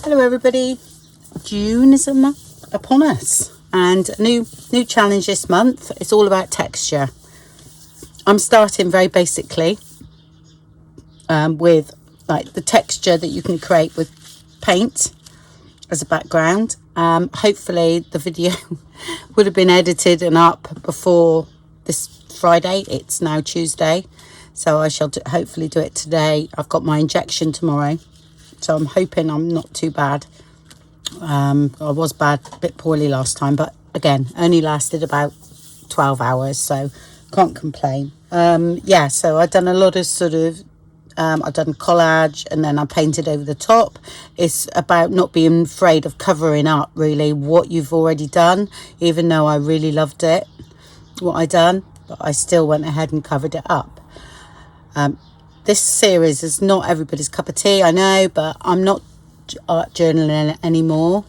Hello everybody, June is upon us, and a new challenge this month. It's all about texture. I'm starting very basically with like the texture that you can create with paint as a background. Hopefully the video would have been edited and up before this Friday. It's now Tuesday, so I shall hopefully do it today. I've got my injection tomorrow, so I'm hoping I'm not too bad. I was bad, a bit poorly last time, but again, only lasted about 12 hours, so can't complain. Yeah, so I've done a lot of I've done collage, and then I painted over the top. It's about not being afraid of covering up really what you've already done, even though I really loved it, what I done, but I still went ahead and covered it up. This series is not everybody's cup of tea, I know, but I'm not art journaling anymore,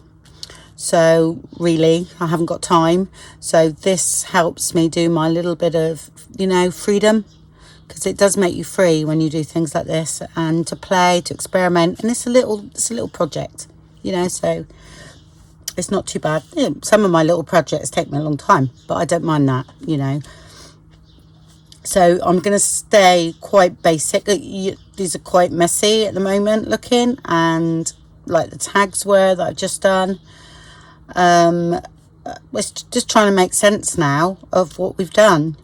so really I haven't got time. So this helps me do my little bit of, freedom, because it does make you free when you do things like this, and to play, to experiment, and it's a little project, so it's not too bad. Some of my little projects take me a long time, but I don't mind that, So I'm going to stay quite basic. These are quite messy at the moment looking, and like the tags were that I've just done. It's just trying to make sense now of what we've done,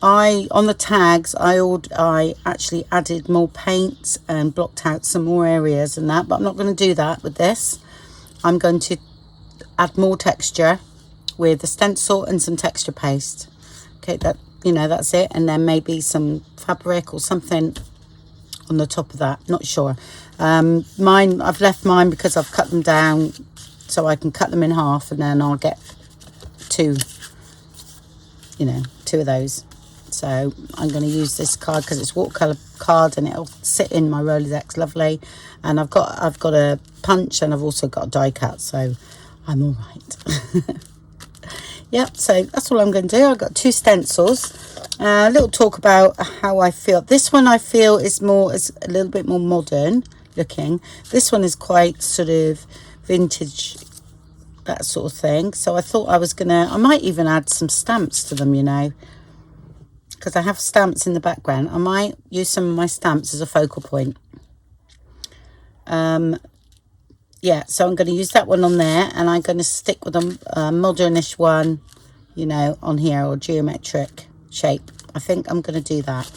on the tags, I actually added more paint and blocked out some more areas and that, but I'm not going to do that with this. I'm going to add more texture with a stencil and some texture paste. Okay, that's it, and then maybe some fabric or something on the top of that, not sure. I've left mine because I've cut them down so I can cut them in half, and then I'll get two of those. So I'm going to use this card because it's watercolor card, and it'll sit in my Rolodex lovely. And I've got a punch, and I've also got a die cut, so I'm all right. Yep, so that's all I'm going to do. I've got two stencils. A little talk about how I feel. This one I feel is a little bit more modern looking. This one is quite sort of vintage, that sort of thing. So I thought I might even add some stamps to them, because I have stamps in the background. I might use some of my stamps as a focal point. Yeah, so I'm going to use that one on there, and I'm going to stick with a modernish one, on here, or geometric shape. I think I'm going to do that.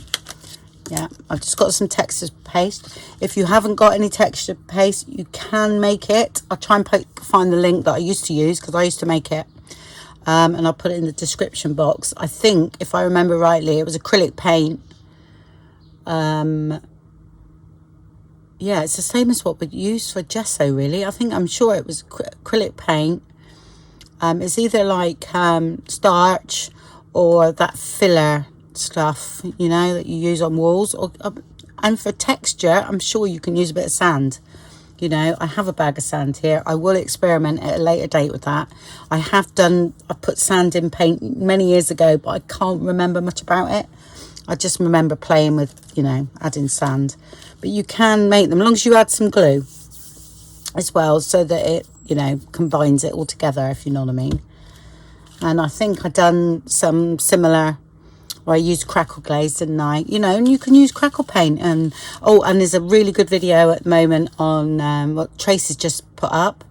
Yeah, I've just got some texture paste. If you haven't got any texture paste, you can make it. I'll try and find the link that I used to use, because I used to make it. And I'll put it in the description box. I think, if I remember rightly, it was acrylic paint. Yeah, it's the same as what we use for gesso, really. I'm sure it was acrylic paint. It's either like starch or that filler stuff, that you use on walls. And for texture, I'm sure you can use a bit of sand. I have a bag of sand here. I will experiment at a later date with that. I put sand in paint many years ago, but I can't remember much about it. I just remember playing with, adding sand. But you can make them, as long as you add some glue as well, so that it, combines it all together, if you know what I mean. And I think I've done some similar, where I used crackle glaze, didn't I? And you can use crackle paint. And there's a really good video at the moment on what Tracie's just put up.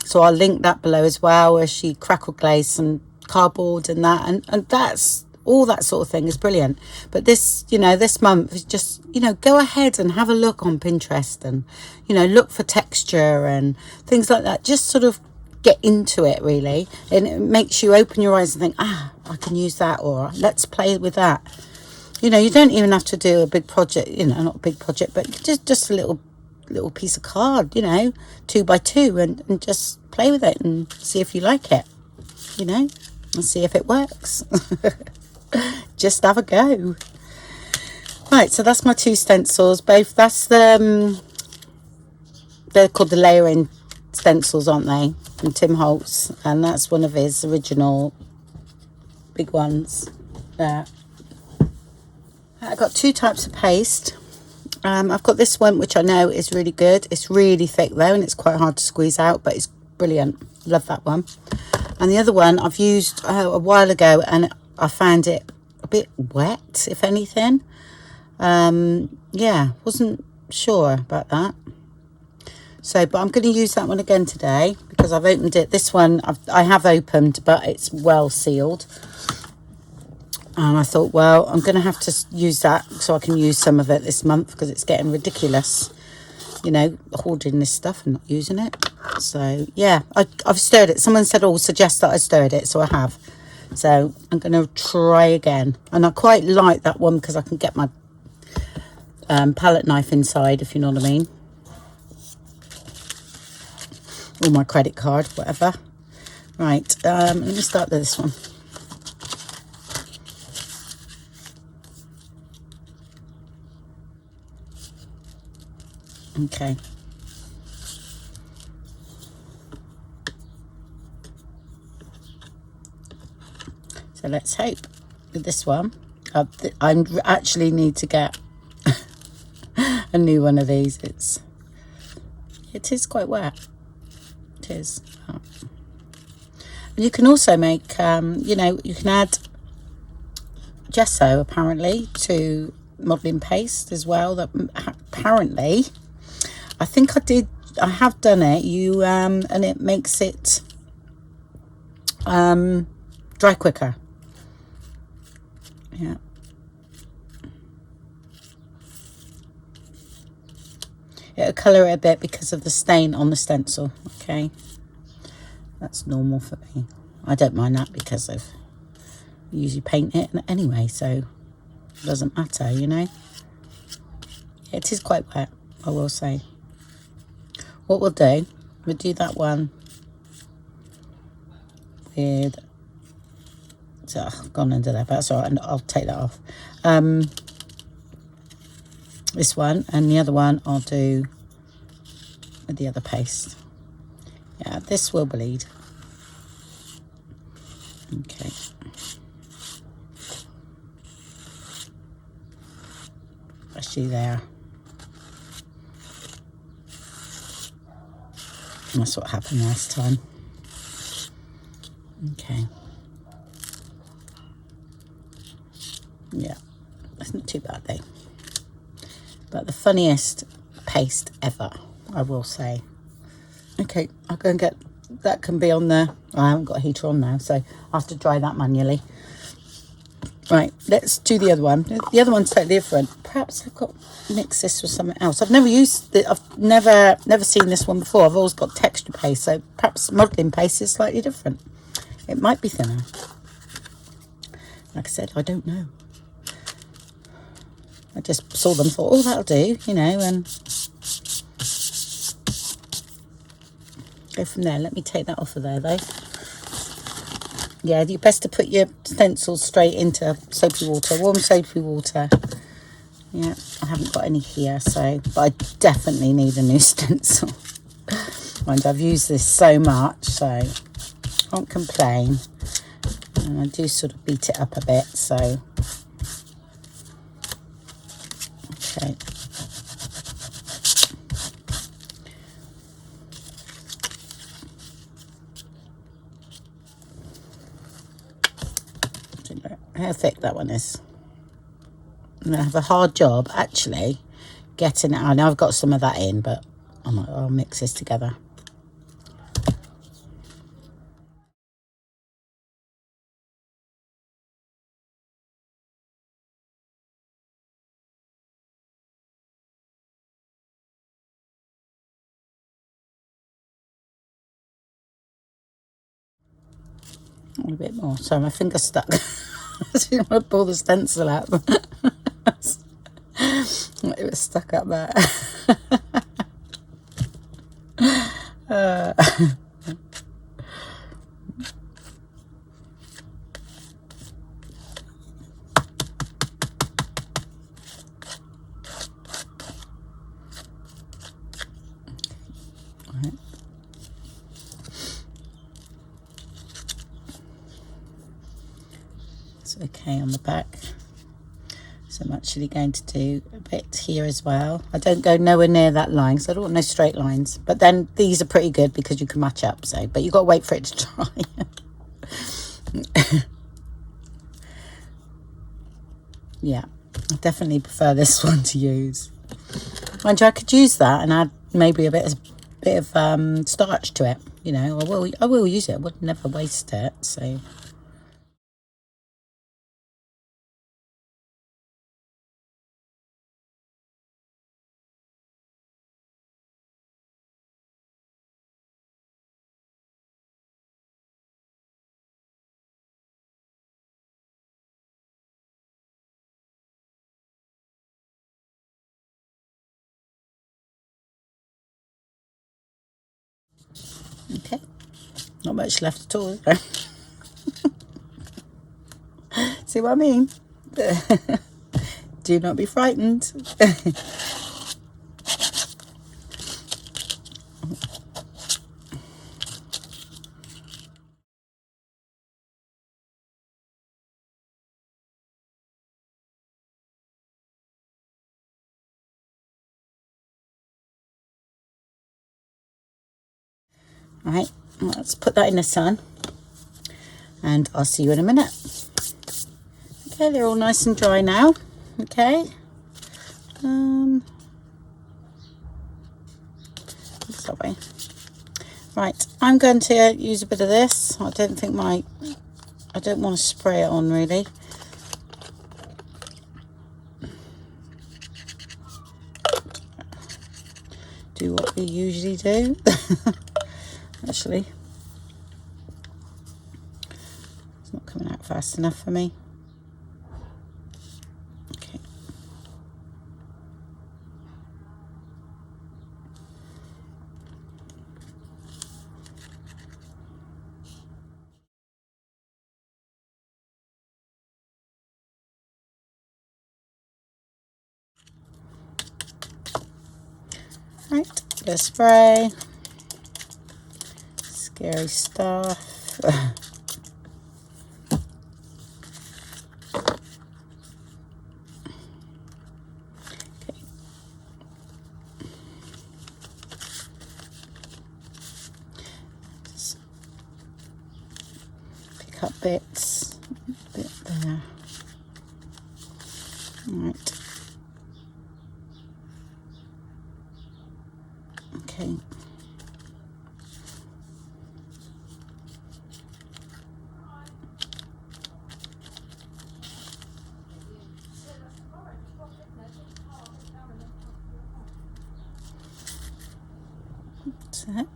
So I'll link that below as well, where she crackle glazed some cardboard and that. And that's, all that sort of thing is brilliant. But this, this month is just, go ahead and have a look on Pinterest, and, look for texture and things like that. Just sort of get into it, really. And it makes you open your eyes and think, I can use that, or let's play with that. You don't even have to do a big project, not a big project, but just a little piece of card, 2 by 2, and just play with it and see if you like it, and see if it works. Just have a go. Right, so that's my two stencils. Both, that's they're called the layering stencils, aren't they, from Tim Holtz, and that's one of his original big ones there. I've got two types of paste. I've got this one, which I know is really good. It's really thick though, and it's quite hard to squeeze out, but it's brilliant. Love that one. And the other one I've used a while ago, and I found it a bit wet, if anything. Yeah, wasn't sure about that. So, but I'm going to use that one again today because I've opened it. This one I have opened, but it's well sealed. And I thought, well, I'm going to have to use that so I can use some of it this month because it's getting ridiculous, you know, hoarding this stuff and not using it. So, yeah, I've stirred it. Someone said, oh, suggest that I stirred it, so I have. So I'm going to try again. And I quite like that one because I can get my palette knife inside, if you know what I mean. Or my credit card, whatever. Right, let me start with this one. Okay. So let's hope with this one. I actually need to get a new one of these. It is quite wet. It is. Oh. And you can also make, you know, you can add gesso apparently to modelling paste as well. That apparently, I think I have done it. And it makes it dry quicker. Yeah. It'll colour it a bit because of the stain on the stencil. Okay. That's normal for me. I don't mind that because I usually paint it anyway, so it doesn't matter, you know. It is quite wet, I will say. What we'll do that one with, so I've gone under there, but that's all right, and I'll take that off. This one, and the other one I'll do with the other paste. Yeah, this will bleed. Okay. Especially there. That's what happened last time. Okay. Yeah, that's not too bad though. But the funniest paste ever, I will say. Okay, I'll go and get, that can be on there. I haven't got a heater on now, so I'll have to dry that manually. Right, let's do the other one. The other one's totally different. Perhaps I've got mixed this with something else. I've never used it. I've never seen this one before. I've always got texture paste, so perhaps modelling paste is slightly different. It might be thinner. Like I said, I don't know. I just saw them, thought, oh, that'll do, you know, and go from there. Let me take that off of there, though. Yeah, you're best to put your stencils straight into soapy water, warm soapy water. Yeah, I haven't got any here, so, but I definitely need a new stencil. And I've used this so much, so I can't complain. And I do sort of beat it up a bit, so. Okay. How thick that one is. I'm gonna have a hard job actually getting it. I know I've got some of that in, but I'll mix this together. A bit more. Sorry, my finger's stuck. I didn't want to pull the stencil out. It was stuck up there. Right. It's okay on the back. So I'm actually going to do a bit here as well. I don't go nowhere near that line, so I don't want no straight lines. But then these are pretty good because you can match up. So, but you've got to wait for it to dry. Yeah, I definitely prefer this one to use. Mind you, I could use that and add maybe a bit of starch to it. You know, I will use it. I would never waste it. So. Okay, not much left at all, is there? See what I mean? Do not be frightened. Right, let's put that in the sun and I'll see you in a minute. Okay, they're all nice and dry now. Okay. That way. Right, I'm going to use a bit of this. I don't want to spray it on really. Do what we usually do. Actually, it's not coming out fast enough for me. Okay. Right, the spray. Scary stuff. Pick up bits, a bit there. Right. Okay. That's it.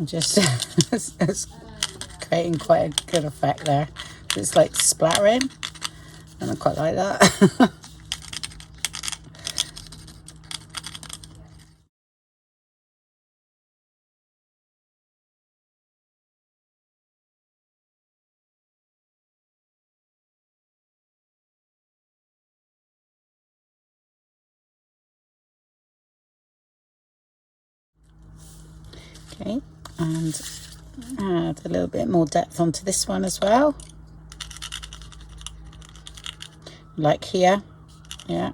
Just it's creating quite a good effect there. It's like splattering, and I quite like that. Okay, and add a little bit more depth onto this one as well, like here. Yeah.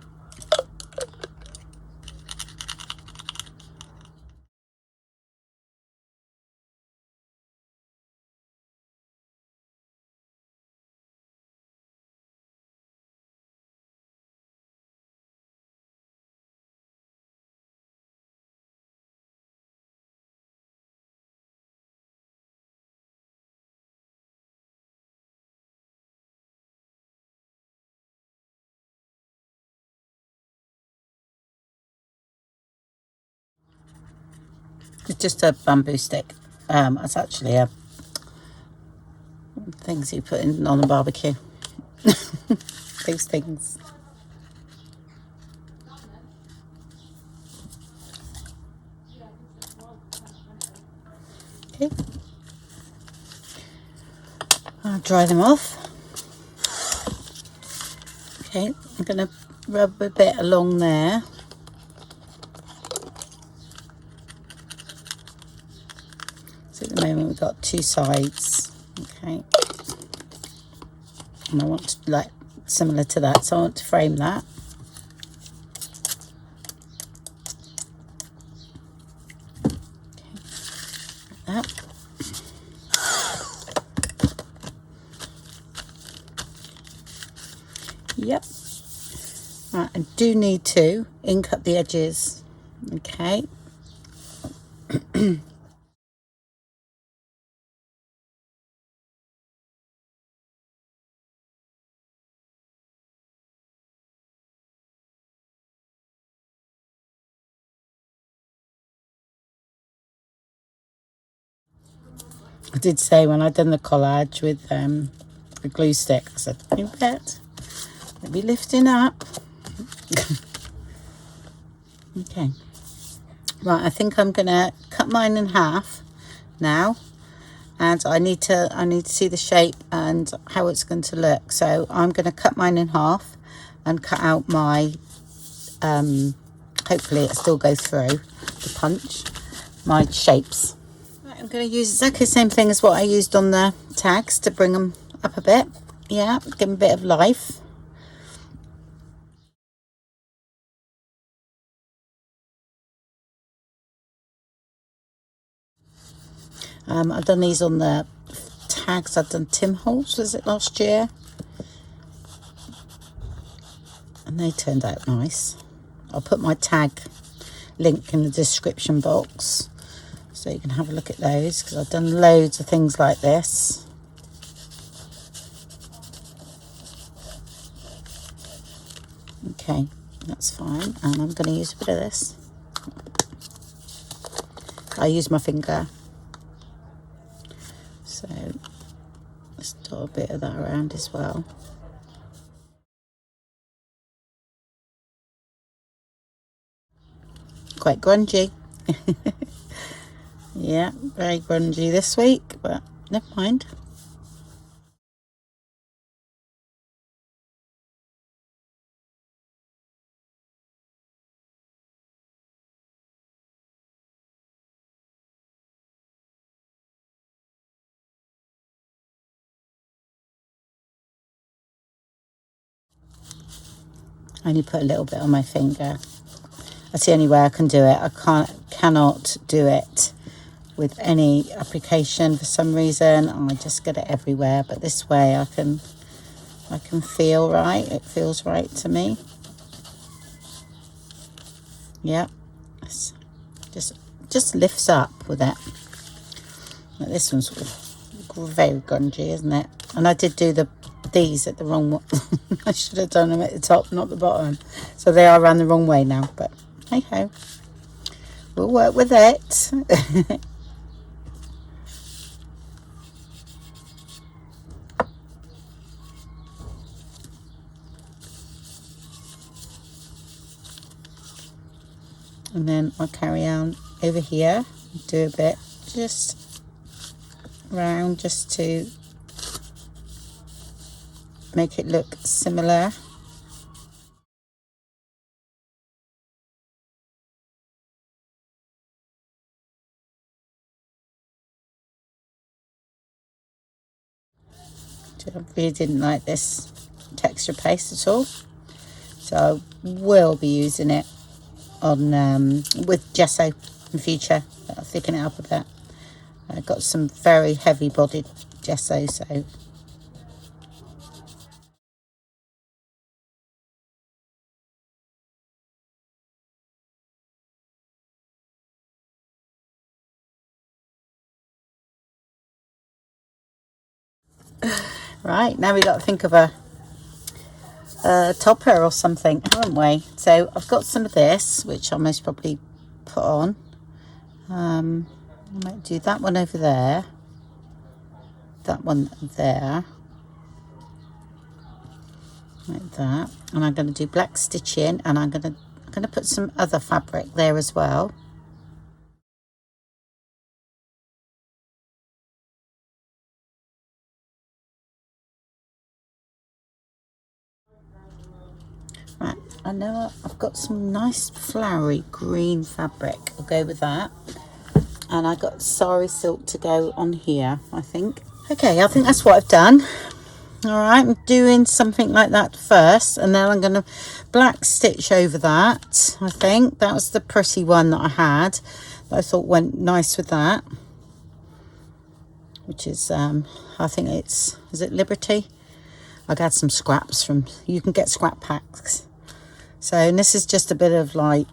It's just a bamboo stick. It's actually a things you put in on a barbecue. Those things. Okay. I'll dry them off. Okay, I'm going to rub a bit along there. So at the moment we've got two sides. Okay. And I want to, like, similar to that, so I want to frame that. Okay. Like that. Yep. Right, I do need to ink up the edges. Okay. I did say when I'd done the collage with the glue stick, I said, you bet, it'll be lifting up. Okay. Right, I think I'm gonna cut mine in half now, and I need to see the shape and how it's going to look. So I'm going to cut mine in half and cut out my hopefully it still goes through the punch, my shapes. Right, I'm going to use exactly the same thing as what I used on the tags to bring them up a bit. Yeah, give them a bit of life. I've done these on the tags. I've done Tim Holtz, was it last year? And they turned out nice. I'll put my tag link in the description box so you can have a look at those, because I've done loads of things like this. Okay, that's fine. And I'm going to use a bit of this. I use my finger. So let's dot a bit of that around as well. Quite grungy. Yeah, very grungy this week, but never mind. I only put a little bit on my finger. That's the only way I can do it. I cannot do it with any application for some reason. I just get it everywhere, but this way I can feel right. It feels right to me. Yeah, it's just lifts up with it. This one's very grungy, isn't it? And I did do these at the wrong one. I should have done them at the top, not the bottom. So they are around the wrong way now, but hey ho, we'll work with it. And then I'll carry on over here, do a bit just round, just to make it look similar. I really didn't like this texture paste at all, so I will be using it on with gesso in future. I'll thicken it up a bit. I've got some very heavy bodied gesso, so right, now we got to think of a topper or something, haven't we? So I've got some of this, which I'll most probably put on. I might do that one over there, that one there, like that. And I'm going to do black stitching, and I'm going to put some other fabric there as well. I know I've got some nice flowery green fabric. I'll go with that. And I got sari silk to go on here, I think. Okay, I think that's what I've done. All right, I'm doing something like that first, and then I'm going to black stitch over that. I think that was the pretty one that I had that I thought went nice with that, which is I think is it Liberty? I got some scraps from, you can get scrap packs. So, and this is just a bit of like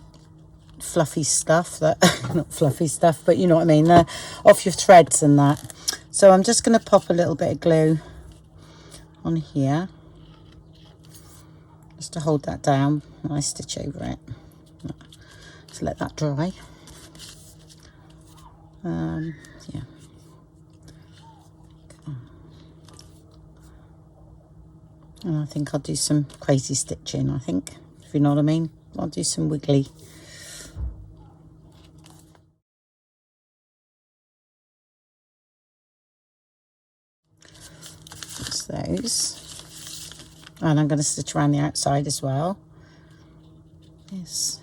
fluffy stuff that not fluffy stuff, but you know what I mean, they're off your threads and that. So I'm just going to pop a little bit of glue on here just to hold that down and I stitch over it. So let that dry. Yeah. And I think I'll do some crazy stitching, I think, if you know what I mean. I'll do some wiggly. That's those. And I'm going to stitch around the outside as well. Yes.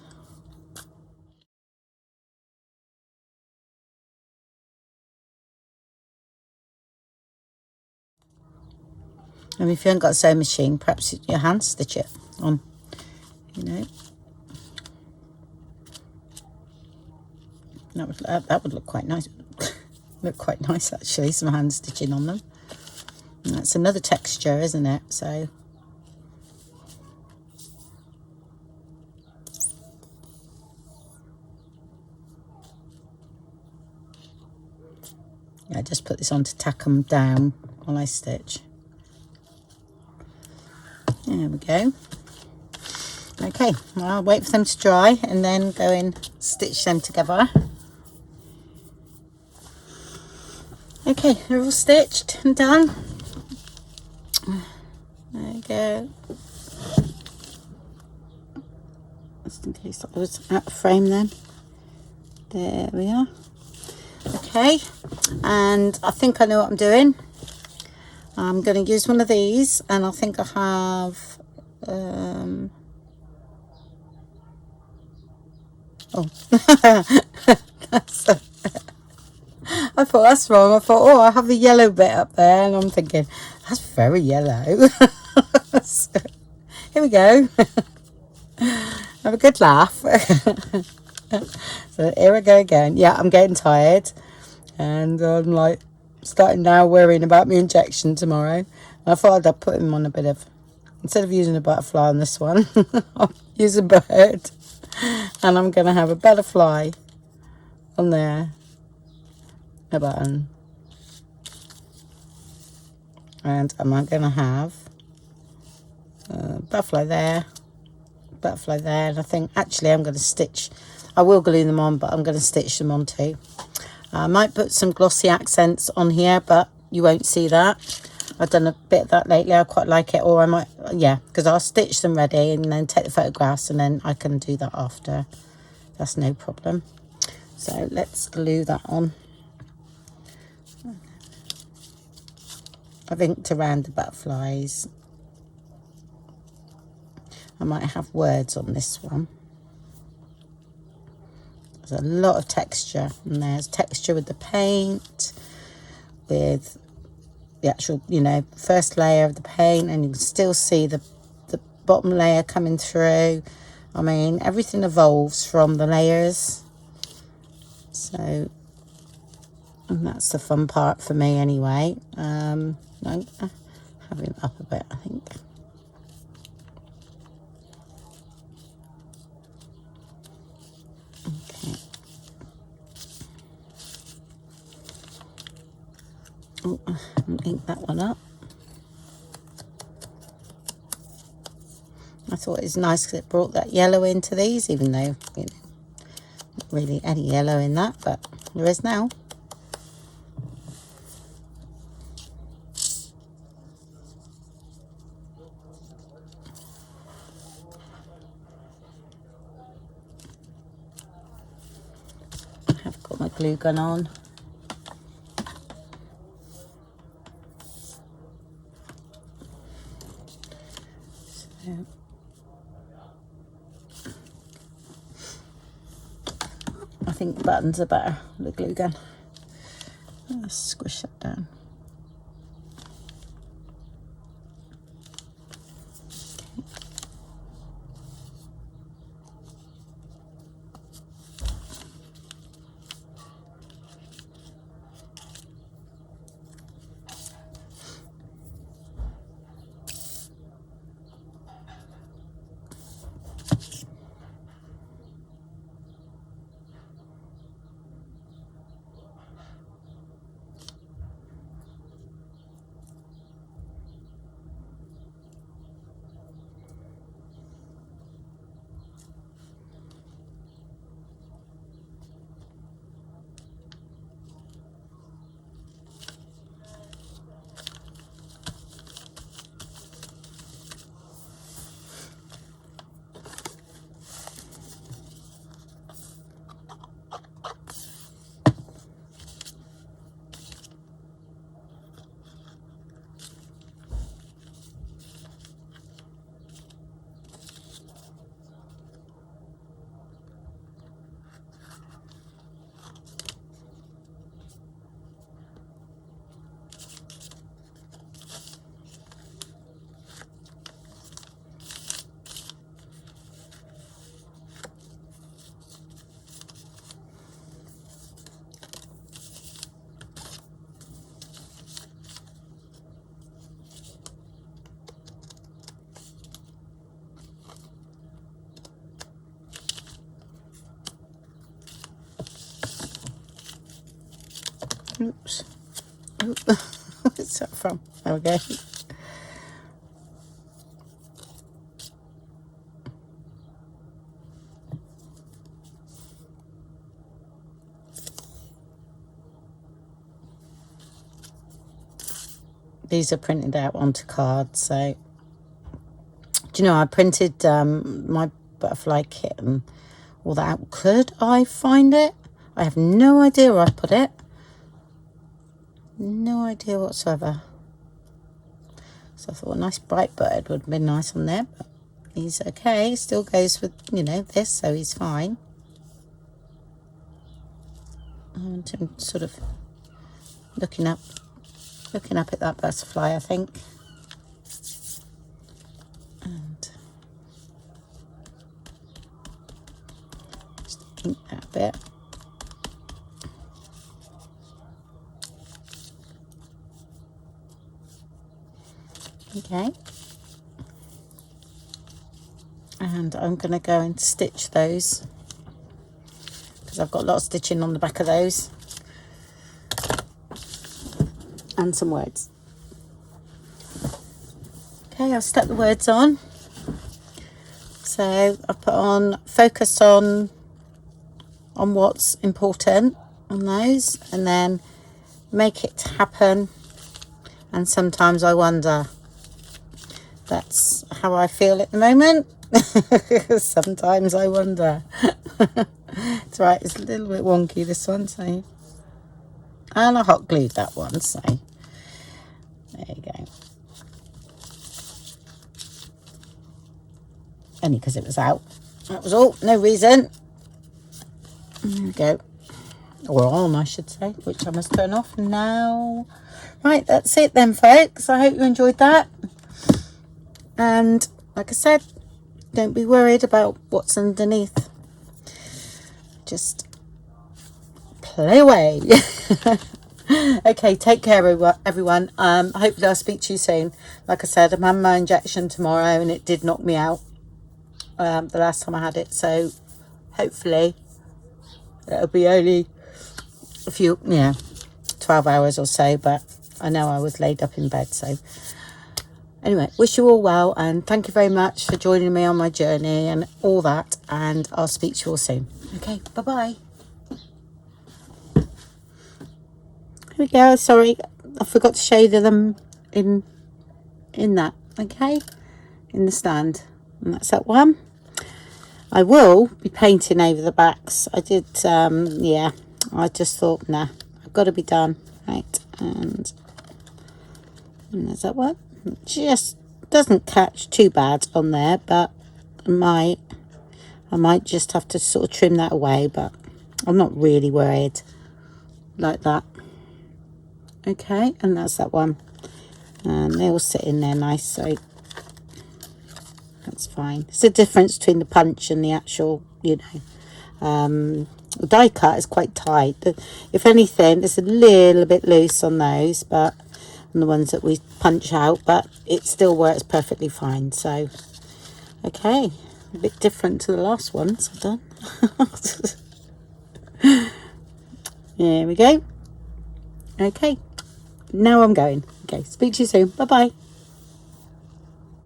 And if you haven't got a sewing machine, perhaps your hand stitch it on, you know. That would look quite nice. Look quite nice actually, some hand stitching on them. And that's another texture, isn't it? So yeah, I just put this on to tack them down while I stitch. There we go. Okay, I'll wait for them to dry and then go and stitch them together. Okay, they're all stitched and done. There you go. Just in case I was out of frame then. There we are. Okay, and I think I know what I'm doing. I'm going to use one of these, and I think I have oh I thought that's wrong. I thought, oh, I have the yellow bit up there, and I'm thinking that's very yellow. So, here we go. Have a good laugh. So here we go again. Yeah, I'm getting tired, and I'm like starting now worrying about my injection tomorrow. And I thought I'd put him on a bit of, instead of using a butterfly on this one, I'll use a bird, and I'm going to have a butterfly on there, a button, and I'm going to have a butterfly there, and I think actually I'm going to stitch, I will glue them on, but I'm going to stitch them on too. I might put some glossy accents on here, but you won't see that. I've done a bit of that lately. I quite like it. Or I might, yeah, because I'll stitch them ready and then take the photographs, and then I can do that after. That's no problem. So let's glue that on. I've inked around the butterflies. I might have words on this one. There's a lot of texture, and there's texture with the paint, with the actual, you know, first layer of the paint, and you can still see the bottom layer coming through. I mean, everything evolves from the layers. So, and that's the fun part for me anyway. I'm having it up a bit, I think. Okay. Oh, I'll ink that one up. I thought it was nice because it brought that yellow into these, even though, you know, not really any yellow in that, but there is now. I have got my glue gun on. So, think buttons are better with a glue gun. Let's squish that down. Oops. What's that from? There we go. These are printed out onto cards, so do you know, I printed my butterfly kit and all that out. Could I find it? I have no idea where I put it. No idea whatsoever. So I thought a nice bright bird would have been nice on there, but he's okay. Still goes with, you know, this, so he's fine. And I'm sort of looking up at that butterfly, I think. And just ink that bit. Okay, and I'm going to go and stitch those because I've got a lot of stitching on the back of those and some words. Okay, I've stuck the words on. So I've put on focus on what's important on those, and then make it happen. And sometimes I wonder. That's how I feel at the moment. Sometimes I wonder. It's right, it's a little bit wonky, this one, so. And I hot glued that one, so. There you go. Only because it was out. That was all, no reason. There we go. Or on, I should say, which I must turn off now. Right, that's it then, folks. I hope you enjoyed that. And like I said, don't be worried about what's underneath. Just play away. Okay, take care, everyone. Hopefully I'll speak to you soon. Like I said, I'm having my injection tomorrow, and it did knock me out the last time I had it. So hopefully it'll be only a few, 12 hours or so. But I know I was laid up in bed, so. Anyway, wish you all well, and thank you very much for joining me on my journey and all that, and I'll speak to you all soon. Okay, bye-bye. Here we go. Sorry, I forgot to show you them in that, okay, in the stand. And that's that one. I will be painting over the backs. I did, I just thought, nah, I've got to be done. Right, and there's that one. Just doesn't catch too bad on there, but I might just have to sort of trim that away, but I'm not really worried like that. Okay, and that's that one. And they all sit in there nice, so that's fine. It's the difference between the punch and the actual, you know, the die cut is quite tight. If anything, it's a little bit loose on those, but on the ones that we punch out, but it still works perfectly fine. So, okay, a bit different to the last ones I've done. There we go. Okay, now I'm going. Okay, speak to you soon. Bye bye.